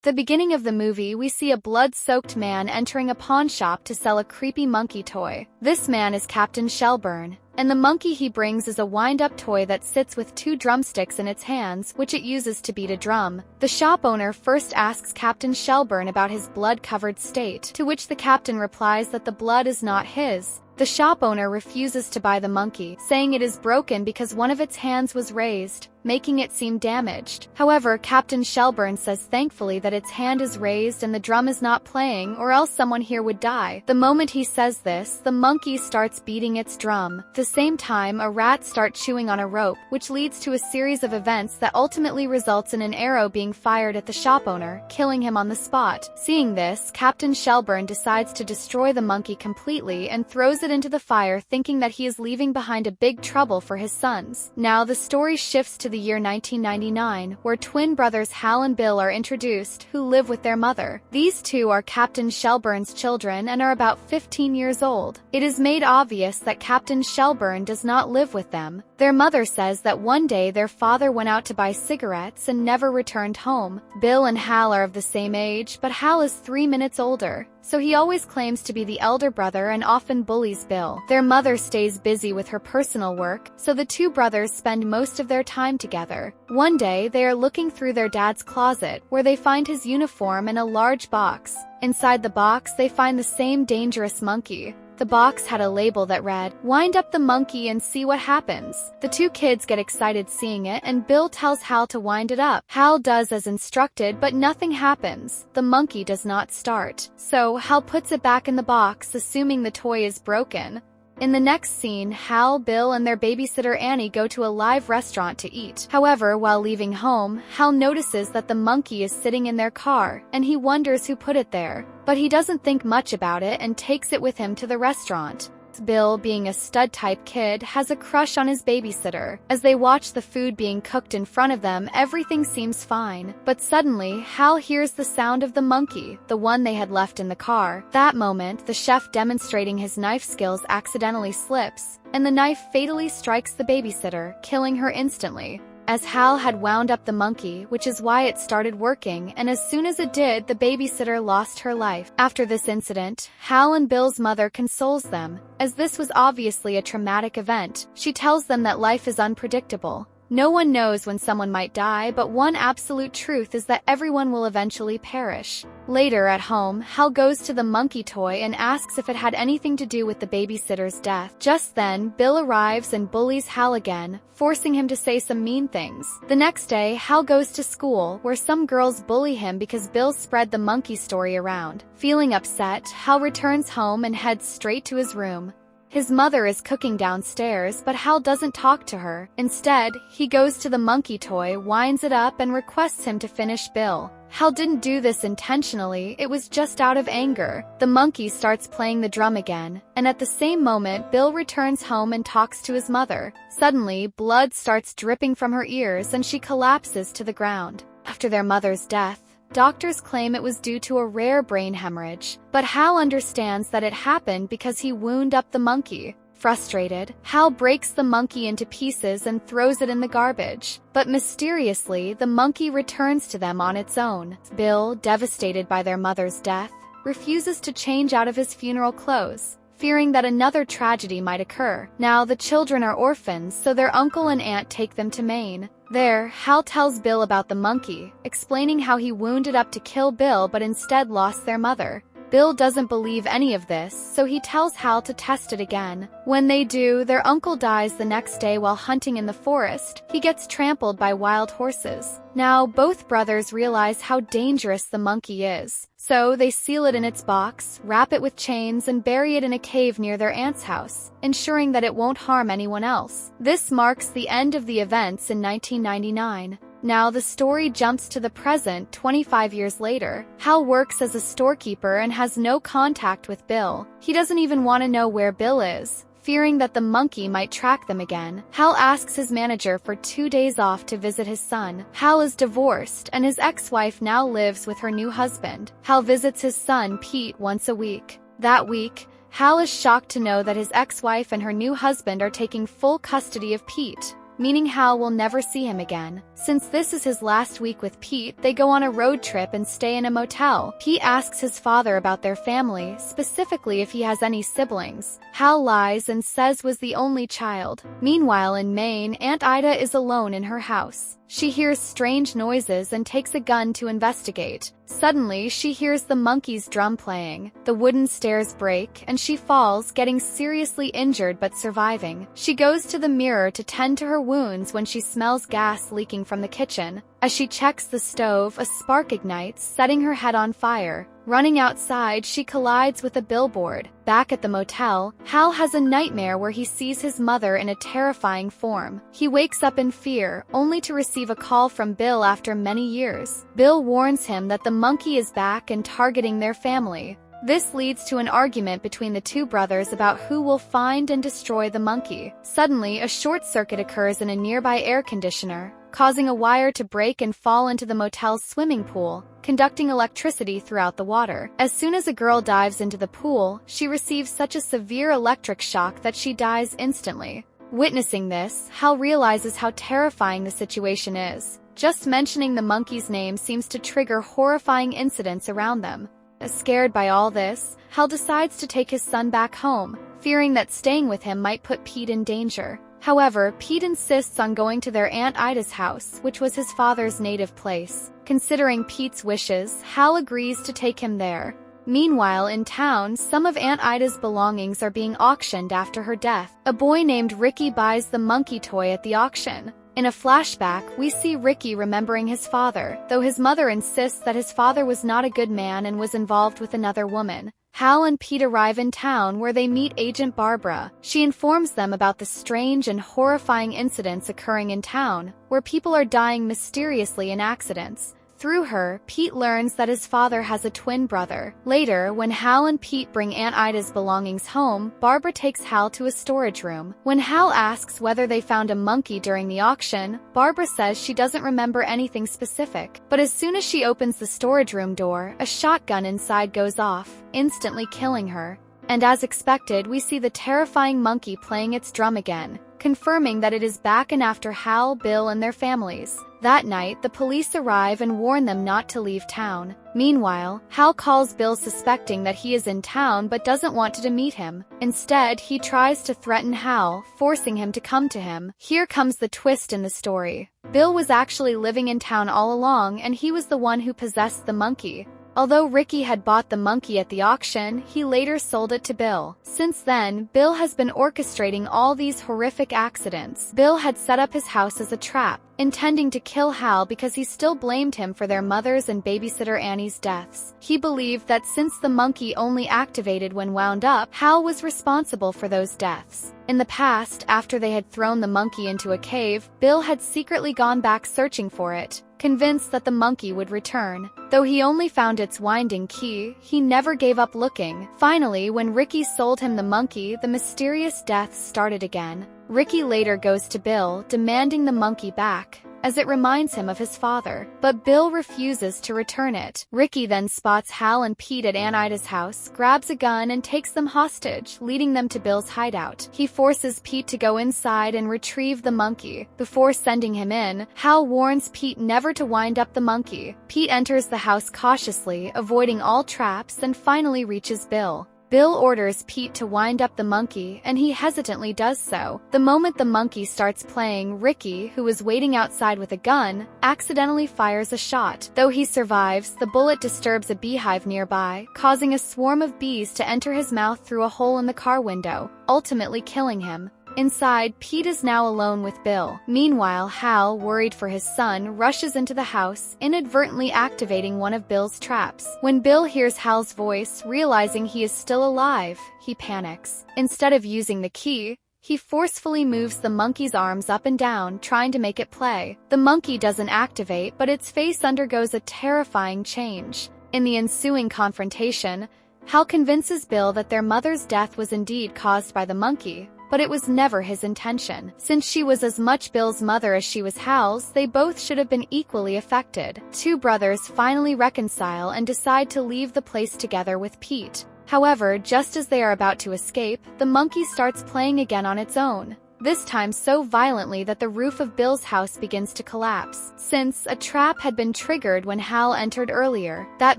The beginning of the movie, we see a blood-soaked man entering a pawn shop to sell a creepy monkey toy. This man is Captain Shelburn, and the monkey he brings is a wind-up toy that sits with 2 drumsticks in its hands, which it uses to beat a drum. The shop owner first asks Captain Shelburn about his blood-covered state, to which the captain replies that the blood is not his. The shop owner refuses to buy the monkey, saying it is broken because one of its hands was raised, making it seem damaged. However, Captain Shelburn says thankfully that its hand is raised and the drum is not playing, or else someone here would die. The moment he says this, the monkey starts beating its drum. At the same time, a rat starts chewing on a rope, which leads to a series of events that ultimately results in an arrow being fired at the shop owner, killing him on the spot. Seeing this, Captain Shelburn decides to destroy the monkey completely and throws it into the fire, thinking that he is leaving behind a big trouble for his sons. Now the story shifts to the year 1999, where twin brothers Hal and Bill are introduced, who live with their mother. These two are Captain Shelburn's children and are about 15 years old. It is made obvious that Captain Shelburn does not live with them. Their mother says that one day their father went out to buy cigarettes and never returned home. Bill and Hal are of the same age, but Hal is 3 minutes older, so he always claims to be the elder brother and often bullies Bill. Their mother stays busy with her personal work, so the two brothers spend most of their time together. One day, they are looking through their dad's closet, where they find his uniform and a large box. Inside the box, they find the same dangerous monkey. The box had a label that read, "Wind up the monkey and see what happens." The two kids get excited seeing it, and Bill tells Hal to wind it up. Hal does as instructed, but nothing happens. The monkey does not start. So Hal puts it back in the box, assuming the toy is broken. In the next scene, Hal, Bill, and their babysitter Annie go to a live restaurant to eat. However, while leaving home, Hal notices that the monkey is sitting in their car, and he wonders who put it there. But he doesn't think much about it and takes it with him to the restaurant. Bill, being a stud-type kid, has a crush on his babysitter. As they watch the food being cooked in front of them, everything seems fine. But suddenly, Hal hears the sound of the monkey, the one they had left in the car. That moment, the chef demonstrating his knife skills accidentally slips, and the knife fatally strikes the babysitter, killing her instantly. As Hal had wound up the monkey, which is why it started working, and as soon as it did, the babysitter lost her life. After this incident, Hal and Bill's mother consoles them. As this was obviously a traumatic event, she tells them that life is unpredictable. No one knows when someone might die, but one absolute truth is that everyone will eventually perish. Later at home, Hal goes to the monkey toy and asks if it had anything to do with the babysitter's death. Just then, Bill arrives and bullies Hal again, forcing him to say some mean things. The next day, Hal goes to school, where some girls bully him because Bill spread the monkey story around. Feeling upset, Hal returns home and heads straight to his room. His mother is cooking downstairs, but Hal doesn't talk to her. Instead, he goes to the monkey toy, winds it up, and requests him to finish Bill. Hal didn't do this intentionally, it was just out of anger. The monkey starts playing the drum again, and at the same moment, Bill returns home and talks to his mother. Suddenly, blood starts dripping from her ears and she collapses to the ground. After their mother's death, doctors claim it was due to a rare brain hemorrhage, but Hal understands that it happened because he wound up the monkey. Frustrated, Hal breaks the monkey into pieces and throws it in the garbage. But mysteriously, the monkey returns to them on its own. Bill, devastated by their mother's death, refuses to change out of his funeral clothes, fearing that another tragedy might occur. Now the children are orphans, so their uncle and aunt take them to Maine. There, Hal tells Bill about the monkey, explaining how he wounded up to kill Bill but instead lost their mother. Bill doesn't believe any of this, so he tells Hal to test it again. When they do, their uncle dies the next day while hunting in the forest. He gets trampled by wild horses. Now, both brothers realize how dangerous the monkey is. So they seal it in its box, wrap it with chains, and bury it in a cave near their aunt's house, ensuring that it won't harm anyone else. This marks the end of the events in 1999. Now the story jumps to the present 25 years later. Hal works as a storekeeper and has no contact with Bill. He doesn't even want to know where Bill is, fearing that the monkey might track them again. Hal asks his manager for 2 days off to visit his son. Hal is divorced, and his ex-wife now lives with her new husband. Hal visits his son, Pete, once a week. That week, Hal is shocked to know that his ex-wife and her new husband are taking full custody of Pete. meaning Hal will never see him again. Since this is his last week with Pete, they go on a road trip and stay in a motel. Pete asks his father about their family, specifically if he has any siblings. Hal lies and says was the only child. Meanwhile in Maine, Aunt Ida is alone in her house. She hears strange noises and takes a gun to investigate. Suddenly, she hears the monkey's drum playing. The wooden stairs break, and she falls, getting seriously injured but surviving. She goes to the mirror to tend to her wounds when she smells gas leaking from the kitchen. As she checks the stove, a spark ignites, setting her head on fire. Running outside, she collides with a billboard. Back at the motel, Hal has a nightmare where he sees his mother in a terrifying form. He wakes up in fear, only to receive a call from Bill after many years. Bill warns him that the monkey is back and targeting their family. This leads to an argument between the two brothers about who will find and destroy the monkey. Suddenly, a short circuit occurs in a nearby air conditioner, causing a wire to break and fall into the motel's swimming pool, conducting electricity throughout the water. As soon as a girl dives into the pool, she receives such a severe electric shock that she dies instantly. Witnessing this, Hal realizes how terrifying the situation is. Just mentioning the monkey's name seems to trigger horrifying incidents around them. Scared by all this, Hal decides to take his son back home, fearing that staying with him might put Pete in danger. However, Pete insists on going to their Aunt Ida's house, which was his father's native place. Considering Pete's wishes, Hal agrees to take him there. Meanwhile, in town, some of Aunt Ida's belongings are being auctioned after her death. A boy named Ricky buys the monkey toy at the auction. In a flashback, we see Ricky remembering his father, though his mother insists that his father was not a good man and was involved with another woman. Hal and Pete arrive in town where they meet Agent Barbara. She informs them about the strange and horrifying incidents occurring in town, where people are dying mysteriously in accidents. Through her, Pete learns that his father has a twin brother. Later, when Hal and Pete bring Aunt Ida's belongings home, Barbara takes Hal to a storage room. When Hal asks whether they found a monkey during the auction, Barbara says she doesn't remember anything specific. But as soon as she opens the storage room door, a shotgun inside goes off, instantly killing her. And as expected, we see the terrifying monkey playing its drum again, confirming that it is back and after Hal, Bill, and their families. That night, the police arrive and warn them not to leave town. Meanwhile, Hal calls Bill suspecting that he is in town but doesn't want to meet him. Instead, he tries to threaten Hal, forcing him to come to him. Here comes the twist in the story. Bill was actually living in town all along, and he was the one who possessed the monkey. Although Ricky had bought the monkey at the auction, he later sold it to Bill. Since then, Bill has been orchestrating all these horrific accidents. Bill had set up his house as a trap, intending to kill Hal because he still blamed him for their mother's and babysitter Annie's deaths. He believed that since the monkey only activated when wound up, Hal was responsible for those deaths. In the past, after they had thrown the monkey into a cave, Bill had secretly gone back searching for it, convinced that the monkey would return. Though he only found its winding key, he never gave up looking. Finally, when Ricky sold him the monkey, the mysterious deaths started again. Ricky later goes to Bill, demanding the monkey back, as it reminds him of his father. But Bill refuses to return it. Ricky then spots Hal and Pete at Aunt Ida's house, grabs a gun, and takes them hostage, leading them to Bill's hideout. He forces Pete to go inside and retrieve the monkey. Before sending him in, Hal warns Pete never to wind up the monkey. Pete enters the house cautiously, avoiding all traps, and finally reaches Bill. Bill orders Pete to wind up the monkey, and he hesitantly does so. The moment the monkey starts playing, Ricky, who is waiting outside with a gun, accidentally fires a shot. Though he survives, the bullet disturbs a beehive nearby, causing a swarm of bees to enter his mouth through a hole in the car window, ultimately killing him. Inside, Pete is now alone with Bill. Meanwhile, Hal, worried for his son, rushes into the house, inadvertently activating one of Bill's traps. When Bill hears Hal's voice, realizing he is still alive, he panics. Instead of using the key, he forcefully moves the monkey's arms up and down, trying to make it play. The monkey doesn't activate, but its face undergoes a terrifying change. In the ensuing confrontation, Hal convinces Bill that their mother's death was indeed caused by the monkey, but it was never his intention. Since she was as much Bill's mother as she was Hal's, they both should have been equally affected. Two brothers finally reconcile and decide to leave the place together with Pete. However, just as they are about to escape, the monkey starts playing again on its own. this time so violently that the roof of Bill's house begins to collapse. Since a trap had been triggered when Hal entered earlier, that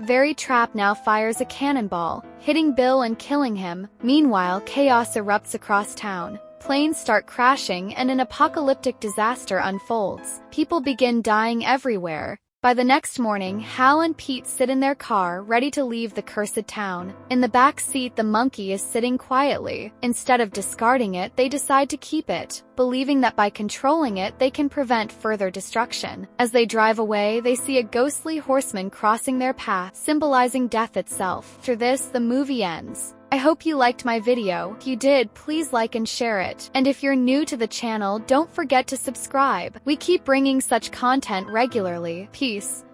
very trap now fires a cannonball, hitting Bill and killing him. Meanwhile, chaos erupts across town. Planes start crashing and an apocalyptic disaster unfolds. People begin dying everywhere. By the next morning, Hal and Pete sit in their car, ready to leave the cursed town. In the back seat, the monkey is sitting quietly. Instead of discarding it, they decide to keep it, believing that by controlling it, they can prevent further destruction. As they drive away, they see a ghostly horseman crossing their path, symbolizing death itself. After this, the movie ends. I hope you liked my video. If you did, please like and share it. And if you're new to the channel, don't forget to subscribe. We keep bringing such content regularly. Peace.